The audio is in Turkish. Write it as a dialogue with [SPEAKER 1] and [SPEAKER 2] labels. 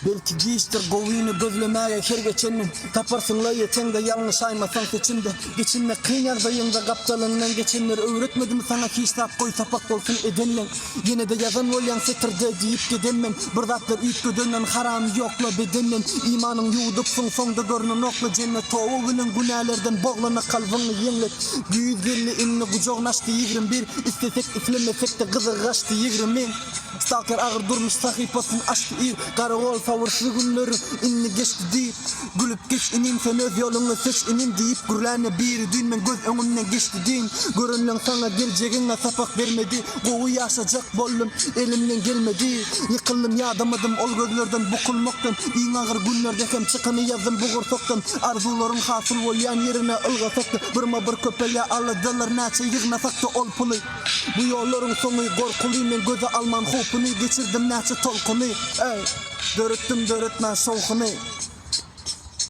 [SPEAKER 1] Belki giyiştir govini gözlemeye her geçenin. Taparsın la yeten de yanlış aymasan seçimde. Geçinmek kıyar dayında kaptalından geçenler. Öğretmedim sana ki iştah koy sapak olsun edenlen. Yine de yazan olyan setirde deyip gidemmen. Bırdatlar ilk gödönden haram yokla bedenen. İmanın yuğdupsun sonda görünün okla cennet. Oğulunun günahlerden boğlana kalbını yenlet. 150 inni kucağın açtı 21. İstesek islemesek de kızı kaçtı 20. Stalker ağır durmuş sahipasını açtı ir. Karavol savursu günleri inni geçti deyip. Gülüp geç inin sen öz yolunu seç inin deyip. Gürlane bir düğmen göz önünden geçti deyin. Görünlen sana geleceğine sapak vermedi. Kovu yaşayacak bollum elimden gelmedi. Yıkıldım yadamadım ol gözlerden bukulmaktan. İyin ağır günlerdeyken çıkanı yazdım buğur soktan. Arzularım hasıl olyan yerine ılga soktu. Birma bir köpele aladılar naçı yığna saktı ol pulu. Bu yolların sonu korkuluyum men göze almam hopunu. Geçirdim naçı tolkunu. Dörüttüm dörütmen soğukunu.